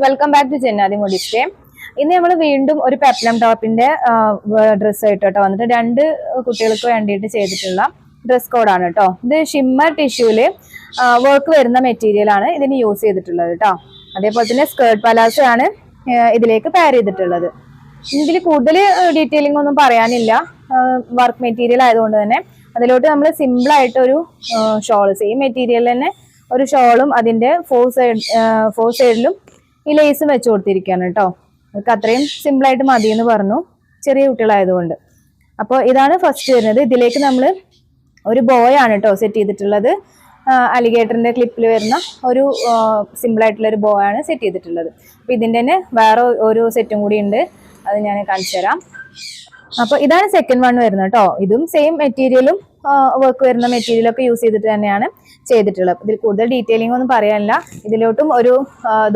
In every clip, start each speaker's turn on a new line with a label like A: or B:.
A: Welcome back to ചെന്നാതി മുടിസ്റ്റേ. ഇന്ന് നമ്മൾ വീണ്ടും ഒരു പെപ്ലം ടോപ്പിന്റെ ഡ്രസ്സ് ആയിട്ട് കേട്ടോ വന്നിട്ട് രണ്ട് കുട്ടികൾക്ക് വേണ്ടിയിട്ട് ചെയ്തിട്ടുള്ള ഡ്രസ് കോഡാണ് കേട്ടോ. ഇത് ഷിമ്മർ ടിഷ്യൂല് വർക്ക് വരുന്ന മെറ്റീരിയൽ ആണ് ഇതിന് യൂസ് ചെയ്തിട്ടുള്ളത് കേട്ടോ. അതേപോലെ തന്നെ സ്കേർട്ട് പലാസോ ആണ് ഇതിലേക്ക് പെയർ ചെയ്തിട്ടുള്ളത്. ഇതിൽ കൂടുതൽ ഡീറ്റെയിലിംഗ് ഒന്നും പറയാനില്ല, വർക്ക് മെറ്റീരിയൽ ആയതുകൊണ്ട് തന്നെ. അതിലോട്ട് നമ്മൾ സിമ്പിൾ ആയിട്ട് ഒരു ഷോൾ, സെയിം മെറ്റീരിയൽ തന്നെ ഒരു ഷോളും അതിന്റെ ഫോർ സൈഡിലും ഈ ലേസും വെച്ച് കൊടുത്തിരിക്കുകയാണ് കേട്ടോ. അവർക്ക് അത്രയും സിമ്പിൾ ആയിട്ട് മതി എന്ന് പറഞ്ഞു, ചെറിയ കുട്ടികളായതുകൊണ്ട്. അപ്പോൾ ഇതാണ് ഫസ്റ്റ് വരുന്നത്. ഇതിലേക്ക് നമ്മൾ ഒരു ബോയ് ആണ് കേട്ടോ സെറ്റ് ചെയ്തിട്ടുള്ളത്. അലിഗേറ്ററിന്റെ ക്ലിപ്പിൽ വരുന്ന ഒരു സിമ്പിൾ ആയിട്ടുള്ള ഒരു ബോയ് ആണ് സെറ്റ് ചെയ്തിട്ടുള്ളത്. അപ്പൊ ഇതിന്റെ തന്നെ വേറെ ഒരു സെറ്റും കൂടി ഉണ്ട്, അത് ഞാൻ കാണിച്ചു തരാം. അപ്പൊ ഇതാണ് സെക്കൻഡ് വൺ വരുന്നത് കേട്ടോ. ഇതും സെയിം മെറ്റീരിയലും വർക്ക് വരുന്ന മെറ്റീരിയലൊക്കെ യൂസ് ചെയ്തിട്ട് തന്നെയാണ് ചെയ്തിട്ടുള്ളത്. ഇതിൽ കൂടുതൽ ഡീറ്റെയിലിംഗ് ഒന്നും പറയാനില്ല. ഇതിലോട്ടും ഒരു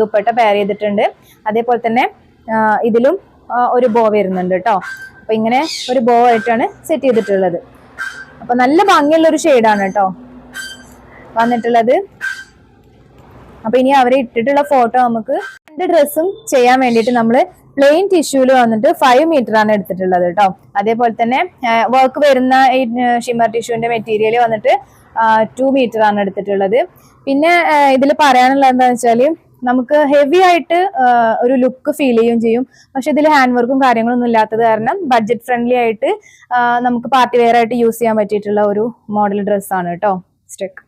A: ദുപ്പട്ട പെയർ ചെയ്തിട്ടുണ്ട്. അതേപോലെ തന്നെ ഇതിലും ഒരു ബോ വരുന്നുണ്ട് കേട്ടോ. അപ്പൊ ഇങ്ങനെ ഒരു ബോ ആയിട്ടാണ് സെറ്റ് ചെയ്തിട്ടുള്ളത്. അപ്പൊ നല്ല ഭംഗിയുള്ള ഒരു ഷെയ്ഡാണ് കേട്ടോ വന്നിട്ടുള്ളത്. അപ്പൊ ഇനി അവരെ ഇട്ടിട്ടുള്ള ഫോട്ടോ നമുക്ക് രണ്ട് ഡ്രസ്സും ചെയ്യാൻ വേണ്ടിയിട്ട് നമ്മൾ പ്ലെയിൻ ടിഷ്യൂല് വന്നിട്ട് 5 മീറ്റർ ആണ് എടുത്തിട്ടുള്ളത് കേട്ടോ. അതേപോലെ തന്നെ വർക്ക് വരുന്ന ഈ ഷിമ്മർ ടിഷ്യൂന്റെ മെറ്റീരിയൽ വന്നിട്ട് 2 മീറ്റർ ആണ് എടുത്തിട്ടുള്ളത്. പിന്നെ ഇതിൽ പറയാനുള്ളത് എന്താണെന്ന് വെച്ചാൽ നമുക്ക് ഹെവി ആയിട്ട് ഒരു ലുക്ക് ഫീൽ ചെയ്യുകയും ചെയ്യും. പക്ഷെ ഇതിൽ ഹാൻഡ് വർക്കും കാര്യങ്ങളൊന്നും ഇല്ലാത്തത് കാരണം ബഡ്ജറ്റ് ഫ്രണ്ട്ലി ആയിട്ട് നമുക്ക് പാർട്ടി വെയർ ആയിട്ട് യൂസ് ചെയ്യാൻ പറ്റിയിട്ടുള്ള ഒരു മോഡൽ ഡ്രസ്സാണ് കേട്ടോ സ്റ്റെക്ക്.